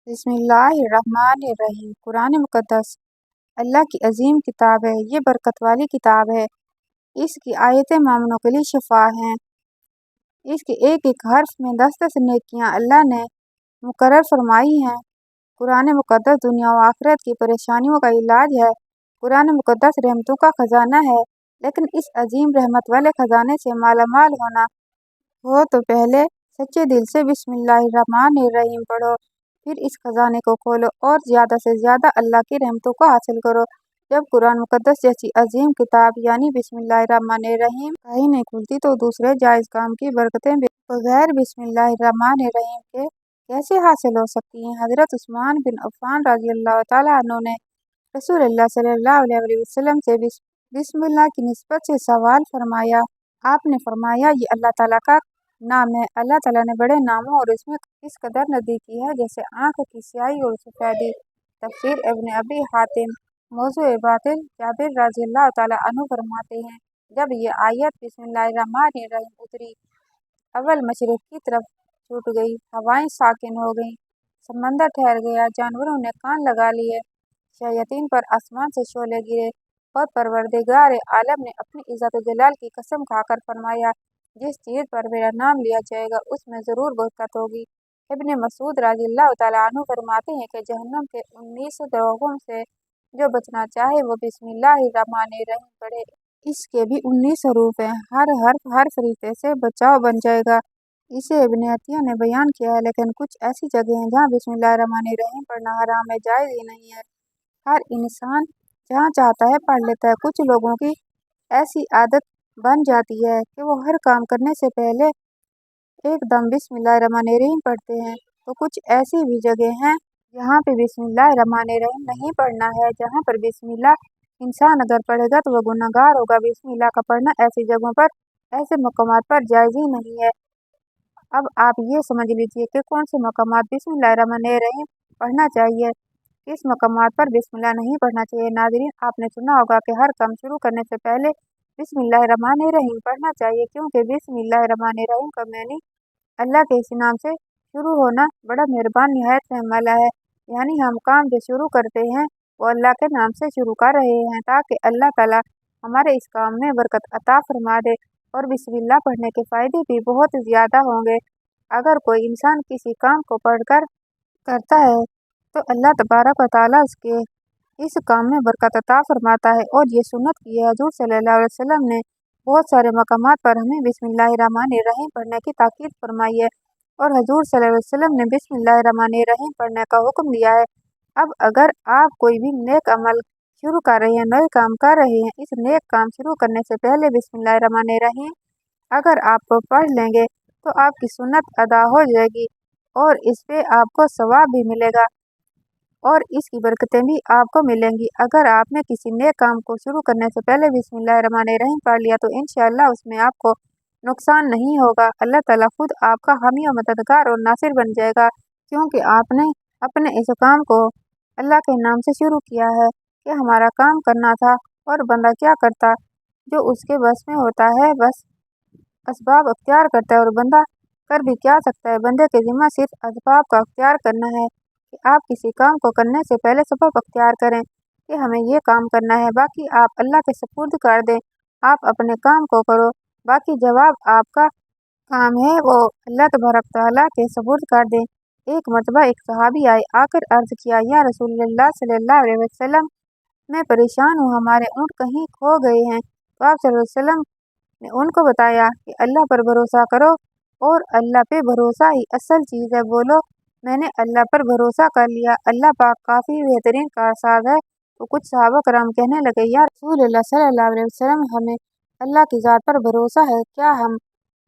بسم اللہ الرحمن الرحیم۔ قرآن مقدس اللہ کی عظیم کتاب ہے۔ یہ برکت والی کتاب ہے۔ اس کی آیتیں مومنوں کے لیے شفا ہیں۔ اس کے ایک ایک حرف میں 10 نیکیاں اللہ نے مقرر فرمائی ہیں۔ قرآن مقدس دنیا و آخرت کی پریشانیوں کا علاج ہے۔ قرآن مقدس رحمتوں کا خزانہ ہے، لیکن اس عظیم رحمت والے خزانے سے مالا مال ہونا ہو تو پہلے سچے دل سے بسم اللہ الرحمن الرحیم پڑھو، پھر اس خزانے کو کھولو اور زیادہ سے زیادہ اللہ کی رحمتوں کو حاصل کرو۔ جب قرآن مقدس جیسی عظیم کتاب یعنی بسم اللہ الرحمن الرحیم کا ہی نہیں کھلتی تو دوسرے جائز کام کی برکتیں بغیر بسم اللہ الرحمن الرحیم کے کیسے حاصل ہو سکتی ہیں؟ حضرت عثمان بن عفان رضی اللہ تعالیٰ عنہ نے رسول اللہ صلی اللہ علیہ وسلم سے بسم اللہ کی نسبت سے سوال فرمایا۔ آپ نے فرمایا، یہ اللہ تعالیٰ کا نام ہے۔ اللہ تعالیٰ نے بڑے ناموں اور اس میں اس قدر نزدیکی ہے جیسے آنکھ کی سیاہی اور سفیدی۔ تفسیر ابن ابی حاتم۔ موضوع باطل جابر رضی اللہ تعالیٰ عنہ فرماتے ہیں، جب یہ آیت بسم اللہ الرحمن الرحیم اتری، اول مشرق کی طرف چھوٹ گئی، ہوائیں ساکن ہو گئیں، سمندر ٹھہر گیا، جانوروں نے کان لگا لیے، شیاطین پر آسمان سے شعلے گرے، اور پروردگار عالم نے اپنی عزت و جلال کی قسم کھا کر فرمایا، جس چیز پر میرا نام لیا جائے گا اس میں ضرور برکت ہوگی۔ ابن مسعود رضی اللہ تعالیٰ عنہ فرماتے ہیں کہ جہنم کے 19 دروغوں سے جو بچنا چاہے وہ بسم اللہ الرحمن الرحیم پڑھے۔ اس کے بھی 19 حروف ہیں، ہر حرف ہر فرشتے سے بچاؤ بن جائے گا۔ اسے ابن عطیہ نے بیان کیا ہے، لیکن کچھ ایسی جگہ ہیں جہاں بسم اللہ الرحمن الرحیم پڑھنا حرام ہے، جائز ہی نہیں ہے۔ ہر انسان جہاں چاہتا ہے پڑھ لیتا ہے۔ کچھ لوگوں کی ایسی عادت بن جاتی ہے کہ وہ ہر کام کرنے سے پہلے ایک دم بسم اللہ الرحمن الرحیم پڑھتے ہیں، تو کچھ ایسی بھی جگہ ہیں جہاں پہ بسم اللہ الرحمن الرحیم نہیں پڑھنا ہے۔ جہاں پر بسم اللہ انسان اگر پڑھے گا تو وہ گنہگار ہوگا۔ بسم اللہ کا پڑھنا ایسی جگہوں پر، ایسے مقامات پر جائز ہی نہیں ہے۔ اب آپ یہ سمجھ لیجئے کہ کون سے مقامات بسم اللہ الرحمن الرحیم پڑھنا چاہیے، کس مقامات پر بسم اللہ نہیں پڑھنا چاہیے۔ ناظرین، آپ نے سنا ہوگا کہ ہر کام شروع کرنے سے پہلے بسم اللہ الرحمن الرحیم پڑھنا چاہیے، کیونکہ بسم اللہ الرحمن الرحیم کا معنی اللہ کے اسی نام سے شروع ہونا بڑا مہربان نہایت رحم والا ہے، یعنی ہم کام جو شروع کرتے ہیں وہ اللہ کے نام سے شروع کر رہے ہیں تاکہ اللہ تعالیٰ ہمارے اس کام میں برکت عطا فرما دے، اور بسم اللہ پڑھنے کے فائدے بھی بہت زیادہ ہوں گے۔ اگر کوئی انسان کسی کام کو پڑھ کر کرتا ہے تو اللہ تبارک و تعالیٰ اس کام میں برکت عطا فرماتا ہے، اور یہ سنت کی ہے۔ حضور صلی اللہ علیہ وسلم نے بہت سارے مقامات پر ہمیں بسم اللہ الرحمن الرحیم پڑھنے کی تاکید فرمائی ہے، اور حضور صلی اللہ علیہ وسلم نے بسم اللہ الرحمن الرحیم پڑھنے کا حکم دیا ہے۔ اب اگر آپ کوئی بھی نیک عمل شروع کر رہے ہیں، نئے کام کر رہے ہیں، اس نیک کام شروع کرنے سے پہلے بسم اللہ الرحمن الرحیم اگر آپ پڑھ لیں گے تو آپ کی سنت ادا ہو جائے گی، اور اس پہ آپ کو ثواب بھی ملے گا، اور اس کی برکتیں بھی آپ کو ملیں گی۔ اگر آپ نے کسی نیک کام کو شروع کرنے سے پہلے بسم اللہ الرحمن الرحیم پڑھ لیا تو انشاءاللہ اس میں آپ کو نقصان نہیں ہوگا۔ اللہ تعالیٰ خود آپ کا حامی و مددگار اور ناصر بن جائے گا، کیونکہ آپ نے اپنے اس کام کو اللہ کے نام سے شروع کیا ہے کہ ہمارا کام کرنا تھا، اور بندہ کیا کرتا جو اس کے بس میں ہوتا ہے، بس اسباب اختیار کرتا ہے، اور بندہ کر بھی کیا سکتا ہے۔ بندے کے ذمہ صرف اسباب کا اختیار کرنا ہے کہ آپ کسی کام کو کرنے سے پہلے سبب اختیار کریں کہ ہمیں یہ کام کرنا ہے، باقی آپ اللہ کے سپرد کر دیں، آپ اپنے کام کو کرو، باقی جواب آپ کا کام ہے وہ اللہ تبارک تعالیٰ کے سپرد کر دیں۔ ایک مرتبہ ایک صحابی آئے، آ کر عرض کیا، یا رسول اللہ صلی اللہ علیہ وسلم، میں پریشان ہوں، ہمارے اونٹ کہیں کھو گئے ہیں۔ تو آپ صلی اللہ علیہ وسلم نے ان کو بتایا کہ اللہ پر بھروسہ کرو، اور اللہ پہ بھروسہ ہی اصل چیز ہے۔ بولو، میں نے اللہ پر بھروسہ کر لیا، اللہ پاک کافی بہترین کارساز ہے۔ تو کچھ صحابہ کرام کہنے لگے، یا رسول اللہ صلی اللہ علیہ وسلم، ہمیں اللہ کی ذات پر بھروسہ ہے، کیا ہم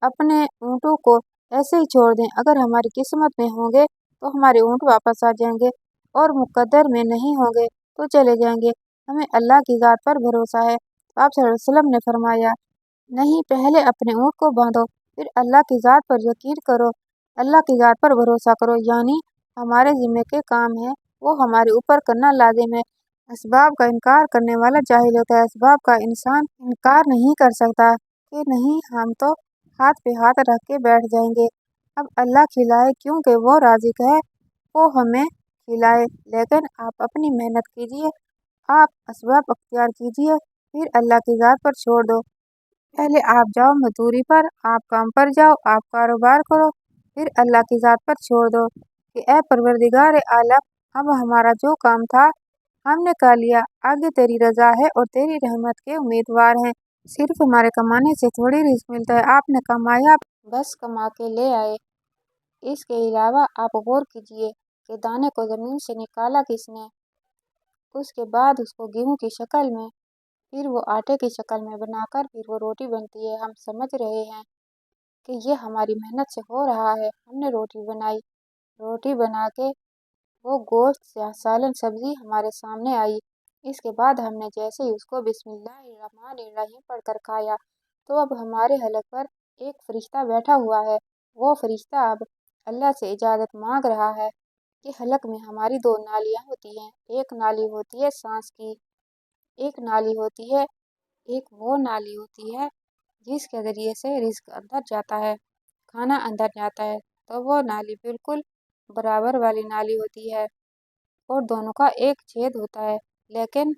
اپنے اونٹوں کو ایسے ہی چھوڑ دیں؟ اگر ہماری قسمت میں ہوں گے تو ہمارے اونٹ واپس آ جائیں گے، اور مقدر میں نہیں ہوں گے تو چلے جائیں گے، ہمیں اللہ کی ذات پر بھروسہ ہے۔ تو آپ صلی اللہ علیہ وسلم نے فرمایا، نہیں، پہلے اپنے اونٹ کو باندھو، پھر اللہ کی ذات پر یقین کرو، اللہ کی ذات پر بھروسہ کرو، یعنی ہمارے ذمے کے کام ہیں وہ ہمارے اوپر کرنا لازم ہے۔ اسباب کا انکار کرنے والا جاہل ہوتا ہے۔ اسباب کا انسان انکار نہیں کر سکتا کہ نہیں، ہم تو ہاتھ پہ ہاتھ رکھ کے بیٹھ جائیں گے، اب اللہ کھلائے، کیونکہ وہ رازق ہے، وہ ہمیں खिलाए, लेकिन आप अपनी मेहनत कीजिए, आप असबाब अख्तियार कीजिए, फिर अल्लाह की ज़ात पर छोड़ दो। पहले आप जाओ मजदूरी पर, आप काम पर जाओ, आप कारोबार करो, फिर अल्लाह की ज़ात पर छोड़ दो कि ए परवरदिगार आलम, अब हमारा जो काम था हमने कर लिया, आगे तेरी रजा है और तेरी रहमत के उम्मीदवार हैं। सिर्फ हमारे कमाने से थोड़ी रिस्क मिलता है, आपने कमाया बस कमा के ले आए। इसके अलावा आप गौर कीजिए कि दाने को ज़मीन से निकाला किसने, उसके बाद उसको गेहूं की शक्ल में, फिर वो आटे की शक्ल में बनाकर फिर वो रोटी बनती है। हम समझ रहे हैं कि ये हमारी मेहनत से हो रहा है। हमने रोटी बनाई, रोटी बना के वो गोश्त या सालन सब्जी हमारे सामने आई। इसके बाद हमने जैसे ही उसको बिस्मिल्लाहिर्रहमानिर्रहीम पढ़कर खाया, तो अब हमारे हलक पर एक फरिश्ता बैठा हुआ है। वो फरिश्ता अब अल्लाह से इजाज़त मांग रहा है कि हलक में हमारी दो नालियाँ होती हैं, एक नाली होती है सांस की, एक नाली होती है, एक वो नाली होती है जिसके ज़रिए से रिज़्क अंदर जाता है, खाना अंदर जाता है। तो वो नाली बिल्कुल बराबर वाली नाली होती है और दोनों का एक छेद होता है, लेकिन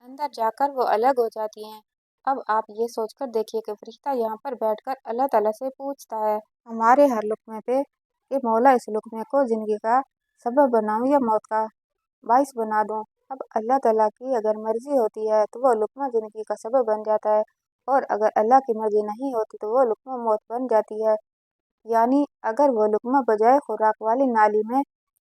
अंदर जाकर वो अलग हो जाती हैं। अब आप ये सोचकर देखिए कि फरिश्ता यहाँ पर बैठकर अल्लाह ताला से पूछता है हमारे हर लुक़मे पे कि मौला इस लुक़मे को ज़िंदगी का सबब बनाऊँ या मौत का बाइस बना दूँ। अब अल्लाह ताला की अगर मर्ज़ी होती है तो वो लुक़मा ज़िंदगी का सबब बन जाता है, और अगर अल्लाह की मर्ज़ी नहीं होती तो वो लुक़मा मौत बन जाती है। यानी अगर वो लुक़मा बजाय खुराक वाली नाली में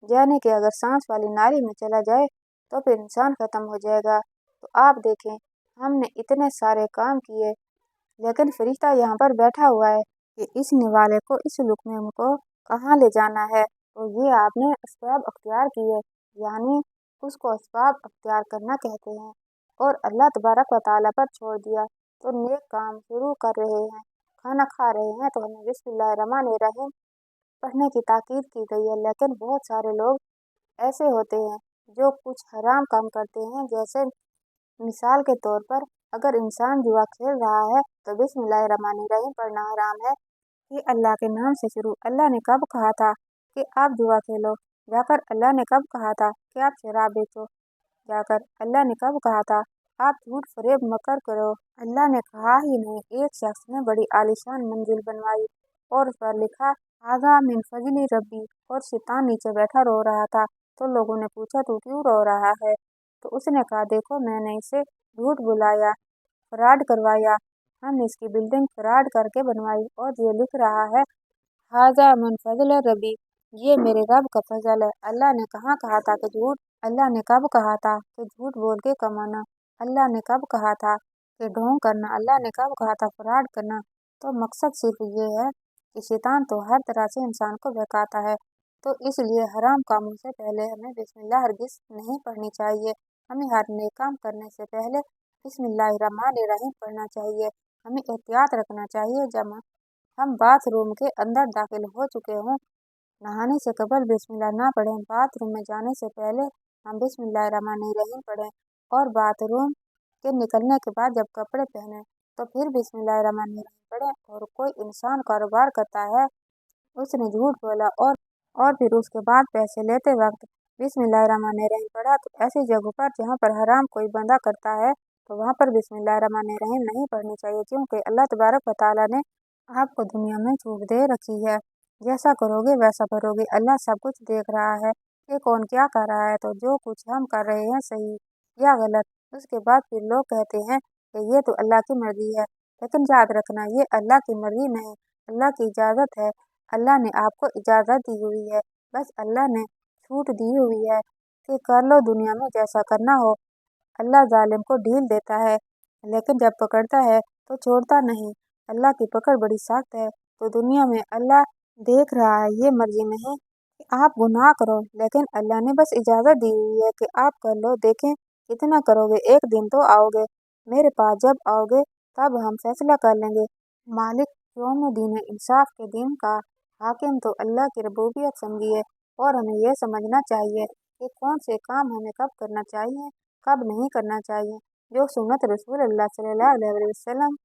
जाने के अगर सांस वाली नाली में चला जाए तो फिर इंसान ख़त्म हो जाएगा। तो आप देखें, हमने इतने सारे काम किए, लेकिन फरिश्ता यहाँ पर बैठा हुआ है कि इस निवाले को, इस लुक़मे को कहाँ ले जाना है। तो ये आपने असबाब अख्तियार किए, यानी उसको असबाब अख्तियार करना कहते हैं, और अल्लाह तबारक व तआला पर छोड़ दिया। तो नेक काम शुरू कर रहे हैं, खाना खा रहे हैं, तो हमें बिस्मिल्लाहिर्रहमानिर्रहीम पढ़ने की ताकीद की गई है। लेकिन बहुत सारे लोग ऐसे होते हैं जो कुछ हराम काम करते हैं, जैसे मिसाल के तौर पर अगर इंसान जुआ खेल रहा है तो बिस्मिल्लाहिर्रहमानिर्रहीम पढ़ना हराम है। ये अल्लाह के नाम से शुरू, अल्लाह ने कब कहा था कि आप जुआ खेलो? जाकर अल्लाह ने कब कहा था कि आप शराब बेचो? जाकर अल्लाह ने कब कहा था आप झूठ फरेब मकर करो? अल्लाह ने कहा ही नहीं। एक शख्स ने बड़ी आलीशान मंजिल बनवाई और उस पर लिखा हाज़ा मिन फज़ली रब्बी, और शैतान नीचे बैठा रो रहा था। तो लोगों ने पूछा तू क्यों रो रहा है? तो उसने कहा देखो, मैंने इसे झूठ बुलाया, फ्रॉड करवाया, हमने इसकी बिल्डिंग फ्रॉड करके बनवाई, और ये लिख रहा है हाज़ा मिन फज़ल रब्बी, ये मेरे रब का फजल है। अल्लाह ने कहाँ कहा था कि झूठ? अल्लाह ने कब कहा था कि झूठ बोल के कमाना? अल्लाह ने कब कहा था कि ढोंग करना? अल्लाह ने कब कहा था फ्रॉड करना? तो मकसद सिर्फ ये है कि शैतान तो हर तरह से इंसान को बहकाता है। तो इसलिए हराम कामों से पहले हमें बिस्मिल्लाह हरगिज़ नहीं पढ़नी चाहिए। हमें हर नेक काम करने से पहले बिस्मिल्लाहिर्रहमानिर्रहीम पढ़ना चाहिए। हमें एहतियात रखना चाहिए, जब हम बाथरूम के अंदर दाखिल हो चुके हों, नहाने से कबल बिस्मिल्लाह ना पढ़ें, बाथरूम में जाने से पहले हम बिस्मिल्लाहिर्रहमानिर्रहीम पढ़ें, और बाथरूम के निकलने के बाद जब कपड़े पहने तो फिर बिस्मिल्लाहिर्रहमानिर्रहीम पढ़ें। और कोई इंसान कारोबार करता है, उसने झूठ बोला और फिर उसके बाद पैसे लेते वक्त बिस्मिल्लाहिर्रहमानिर्रहीम पढ़ा, तो ऐसी जगहों पर जहाँ पर हराम कोई बंदा करता है तो वहाँ पर बिस्मिल्लाहिर्रहमानिर्रहीम नहीं पढ़नी चाहिए, क्योंकि अल्लाह तबारक व तआला ने आपको दुनिया में छूट दे रखी है। जैसा करोगे वैसा भरोगे। अल्लाह सब कुछ देख रहा है कि कौन क्या कर रहा है। तो जो कुछ हम कर रहे हैं सही या गलत, उसके बाद फिर लोग कहते हैं कि ये तो अल्लाह की मर्जी है, लेकिन याद रखना ये अल्लाह की मर्जी नहीं, अल्लाह की इजाज़त है। अल्लाह ने आपको इजाज़त दी हुई है, बस अल्लाह ने छूट दी हुई है कि कर लो दुनिया में जैसा करना हो। अल्लाह जालिम को ढील देता है, लेकिन जब पकड़ता है तो छोड़ता नहीं। अल्लाह की पकड़ बड़ी सख्त है। तो दुनिया में अल्लाह देख रहा है, ये मर्जी नहीं कि आप गुनाह करो, लेकिन अल्लाह ने बस इजाज़त दी हुई है कि आप कर लो, देखें कितना करोगे। एक दिन तो आओगे मेरे पास, जब आओगे तब हम फैसला कर लेंगे। मालिक यौम दीन इंसाफ के दिन का हाकिम तो अल्लाह की रबूबियत समझिए, और हमें यह समझना चाहिए कि कौन से काम हमें कब करना चाहिए, कब नहीं करना चाहिए। जो सुन्नत रसूलुल्लाह सल्लल्लाहु अलैहि वसल्लम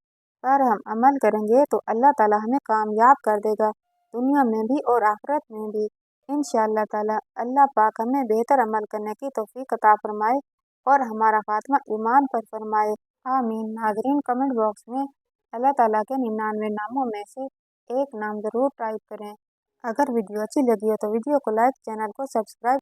पर हम अमल करेंगे तो अल्लाह ताला हमें कामयाब कर देगा, दुनिया में भी और आखिरत में भी। इंशाअल्लाह ताला अल्लाह पाक हमें बेहतर अमल करने की तौफीक अता फरमाए और हमारा खात्मा ईमान पर फरमाए। आमीन। नाज़रीन, कमेंट बॉक्स में अल्लाह ताला के 99 नामों में से एक नाम ज़रूर टाइप करें। अगर वीडियो अच्छी लगी हो तो वीडियो को लाइक, चैनल को सब्सक्राइब